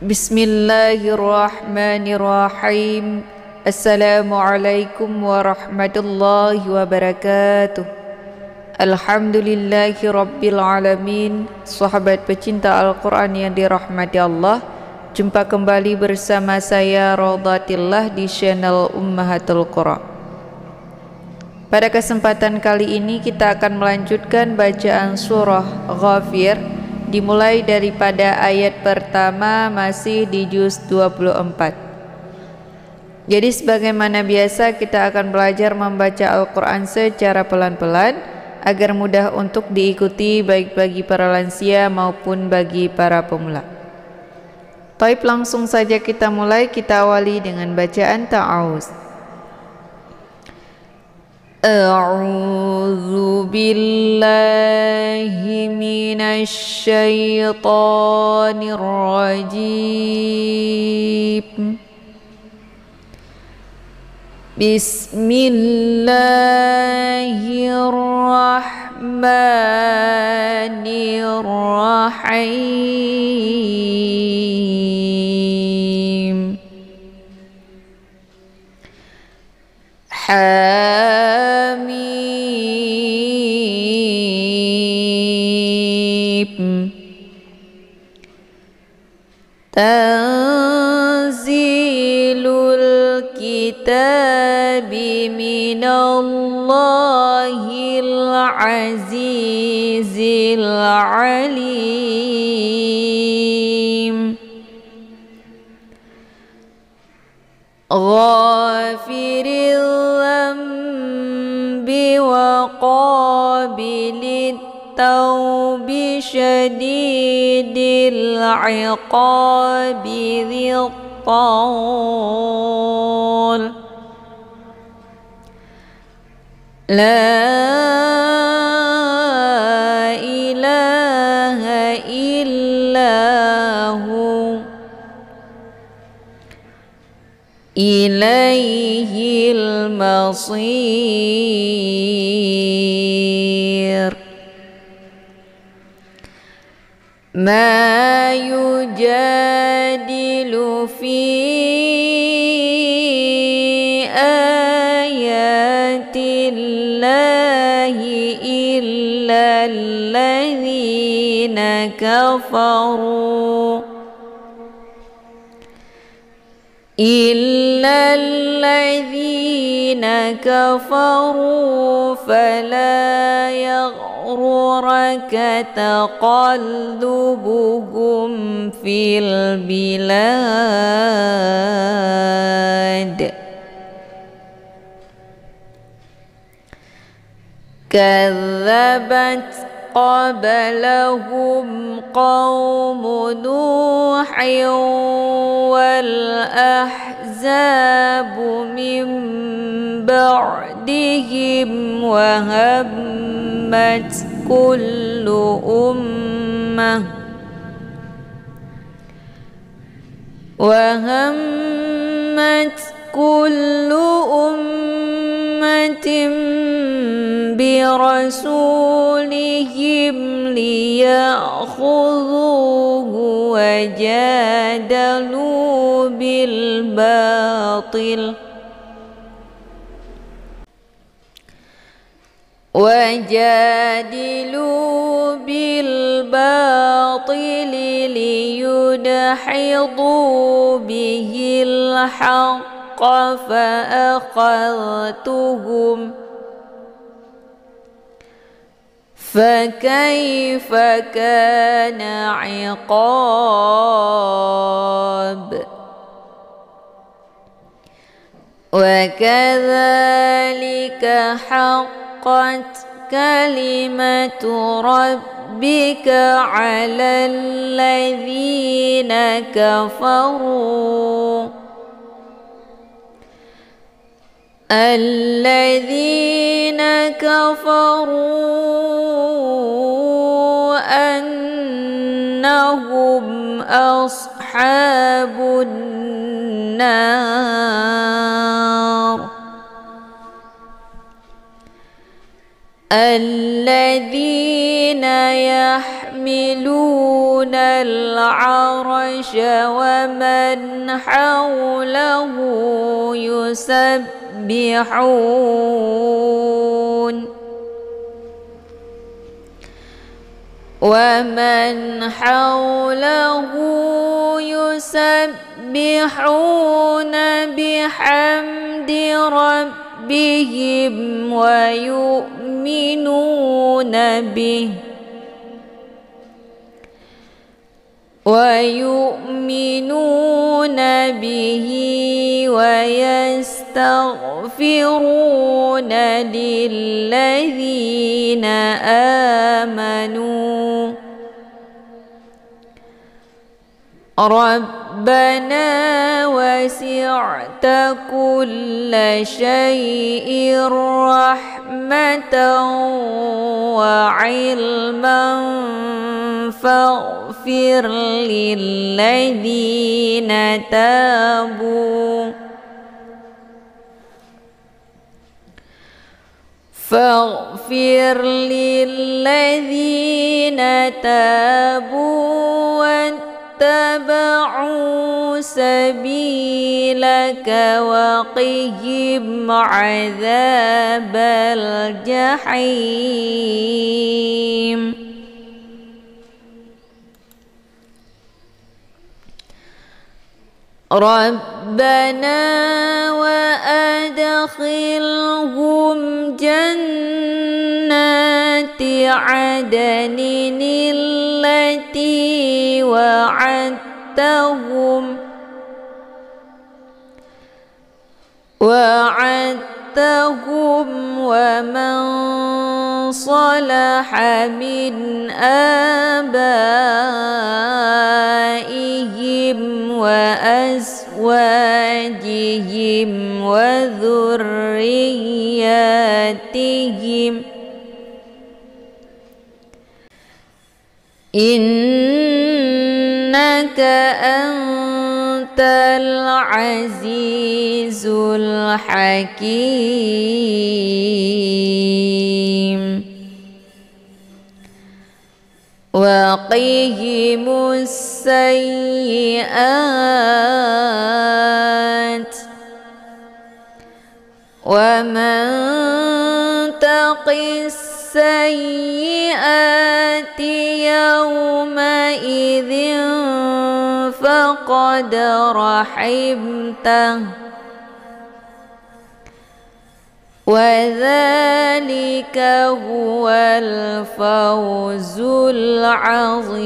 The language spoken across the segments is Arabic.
Bismillahirrahmanirrahim. Assalamualaikum warahmatullahi wabarakatuh. Alhamdulillahi rabbil alamin. Sahabat pecinta Al-Quran yang dirahmati Allah, jumpa kembali bersama saya Rodatillah di channel Ummahatul Quran. Pada kesempatan kali ini kita akan melanjutkan bacaan surah Ghafir, dimulai daripada ayat pertama masih di juz 24. Jadi sebagaimana biasa kita akan belajar membaca Al-Quran secara pelan-pelan agar mudah untuk diikuti baik bagi para lansia maupun bagi para pemula. Taib, langsung saja kita mulai. Kita awali dengan bacaan ta'awuz. A'udzu billahi minasy syaithanir rajim. Bismillahirrahmanirrahim. Hamim. Tanzilul kitabi minallahil azizil alim. Ghafiril dhanbi wa qabilit tawbi syadidil iqabi dhil tawl. La ilaha illahu ilaihil masir. Ma yujadilu fi ayatillahi illa alladhina kafaru fala yaghrurka taqallubuhum fil bilad. Kadzabat qablahum qaumu Nuhin wal ahzabu min ba'dihim wa hammat kullu ummatin bi rasulihim liya'khudhuhu wajadalu bil batil liyudhidu bihil haqqa fa akhadhtuhum فكيف كان عقاب. وكذلك حقت كلمة ربك على الذين كفروا أنهم أصحاب النار الذين يحملون يحملون العرش ومن حوله يسبحون بحمد ربهم ويؤمنون به ويستغفرون للذين آمنوا ربنا وسعت كل شيء رحمة وعلما فاغفر للذين تابوا واتبعوا سبيلك وقهم عذاب الجحيم ربنا وأدخلهم جنات عدن التي وعدتهم ومن صلح من آبائهم وأزواجهم وذرياتهم إنك أنت العزيز الحكيم وقهم السيئات ومن تق السيئات يومئذ فقد رحمته وذلك هو الفوز العظيم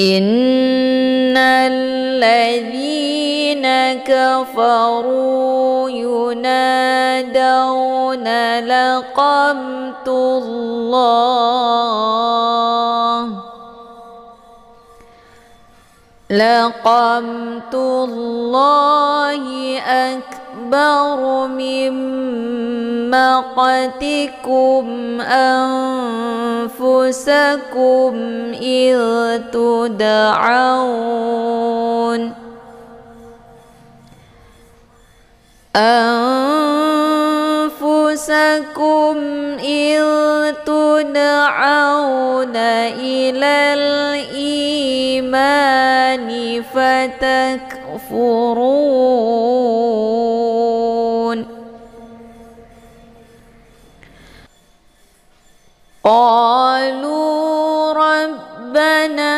إن الذين كفروا ينادون لقمت الله أكبر من مقتكم أنفسكم إذ تدعون إلى الإيمان فتكفرون قالوا ربنا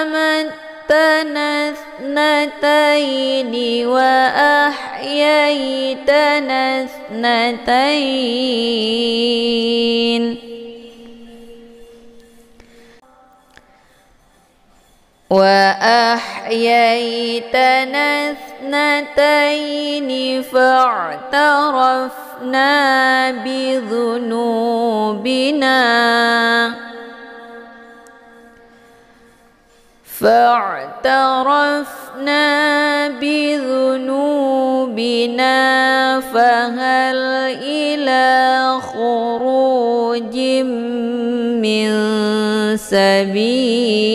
أمتنا اثنتين وأحييتنا اثنتين فاعترفنا بذنوبنا فهل إلى خروج من سبيل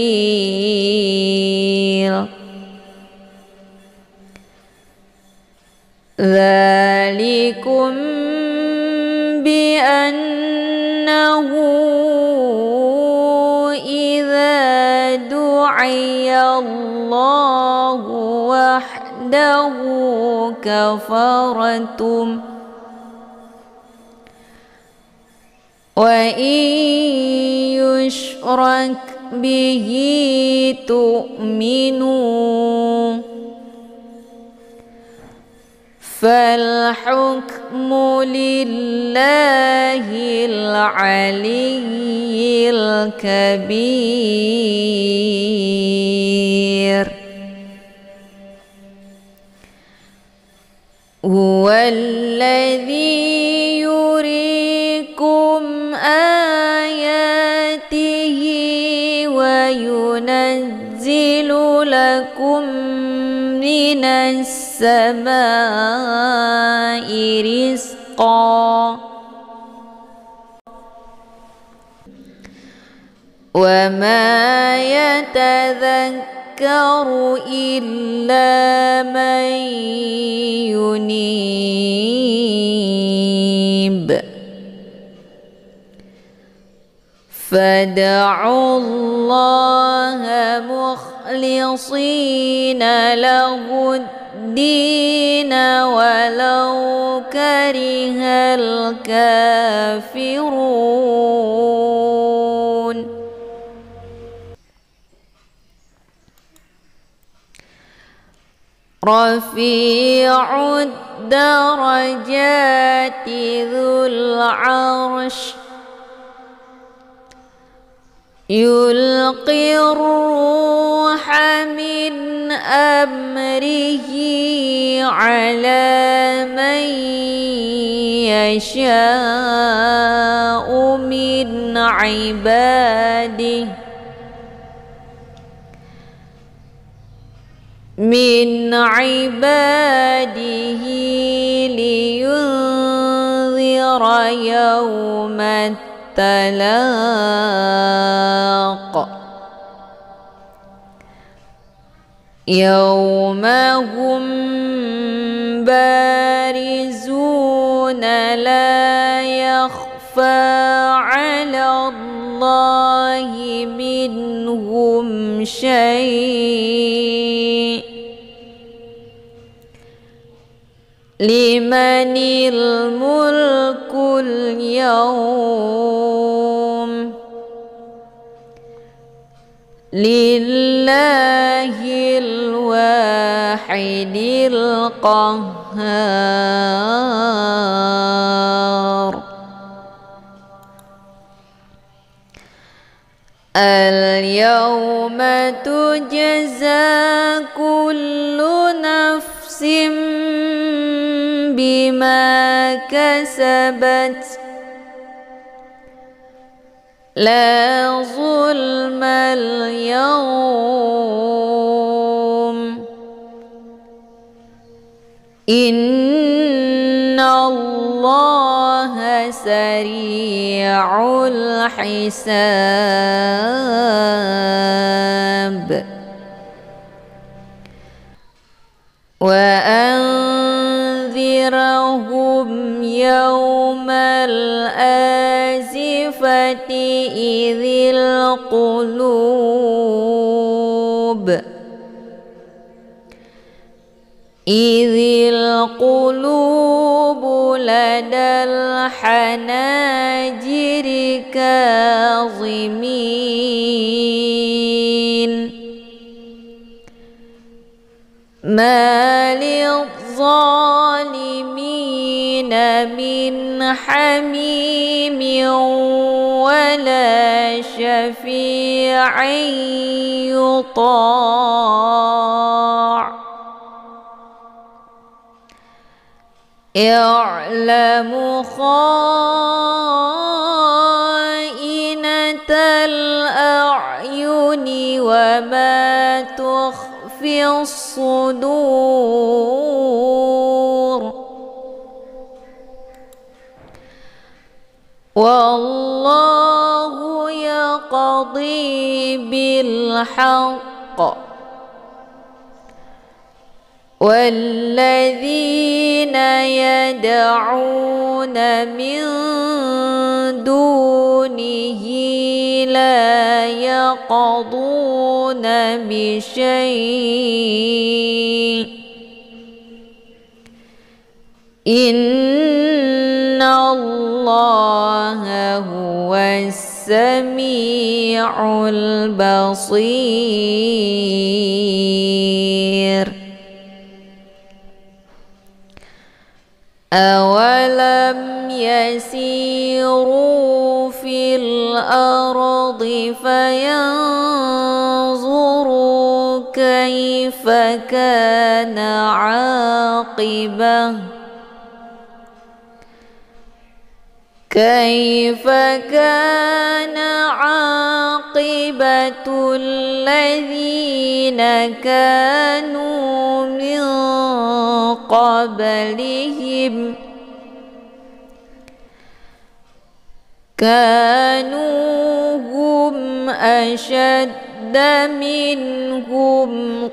ذلكم بأنه إذا دعي الله وحده كفرتم وإن يشرك به تؤمنوا فالحكم لله العلي الكبير هو الذي يريكم آياته وينزل لكم من السماء رزقا وما يتذكر إلا من ينيب فادعوا الله مخلصين له الدين ولو كره الكافرون رفيع الدرجات ذو العرش يلقي الروح من أمره على من يشاء من عباده لينذر يوم التلاق يوم هم بارزون لا يخفى على الله منهم شيء لمن الملك اليوم لله الواحد القهار اليوم تجزى كل نفس بما كسبت لا ظلم اليوم إن الله سريع الحساب وأنذرهم يوم الآزفة إذ القلوب لدى الحناجر كاظمين ما للظالمين من حميم ولا شفيع يطاع يعلم خائنة الأعين وما تخفي الصدور والله يقضي بالحق والذين يدعون من دونه لا يقضون بشيء إن الله هو السميع البصير أولم يسيروا في الأرض فينظروا كيف كان عاقبة الذين كانوا من قبلهم كانوا هم أشد منهم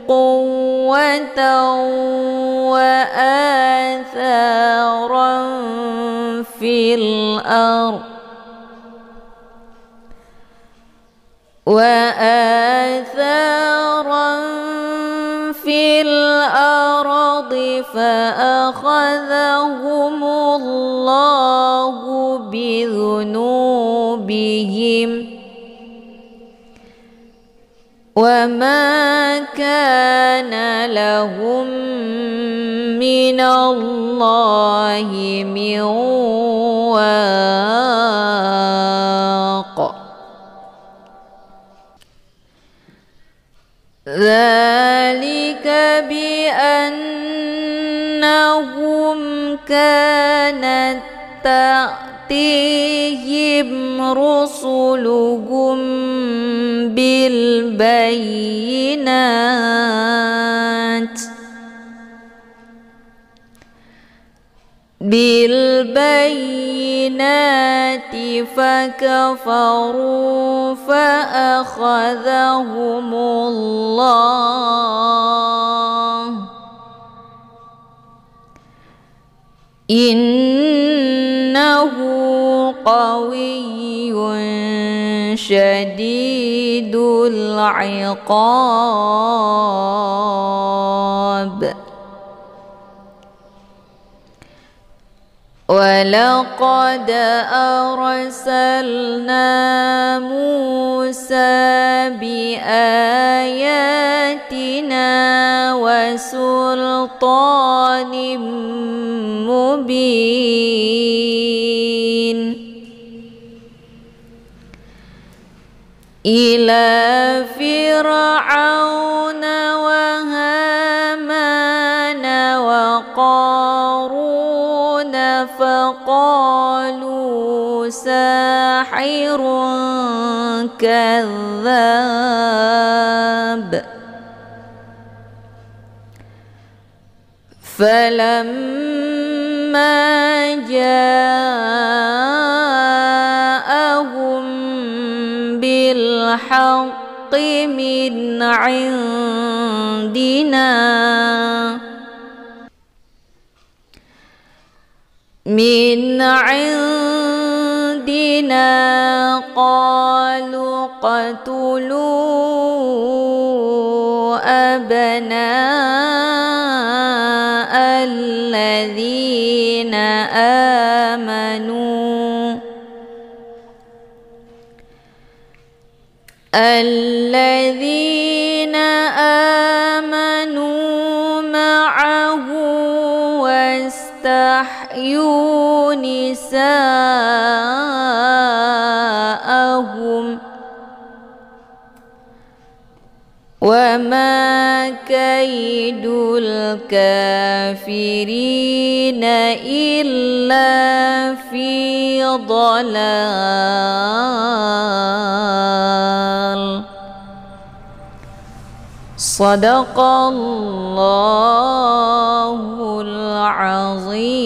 قوة وآثارا في الأرض فأخذهم الله بذنوبهم وما كان لهم من الله من واق ذلك بأنهم كانت تأتيهم رسلهم بالبينات فكفروا فأخذهم الله إنه قوي شديد العقاب ولقد أرسلنا موسى بآياتنا وسلطان مبين إلى فرعون وهامان وقارون فقالوا ساحر كذاب فلما جاءهم بالحق من عندنا قالوا اقتلوا أبناء الذين آمنوا معه واستحيوا نساءهم وما كيد الكافرين إلا في ضلال. صدق الله العظيم.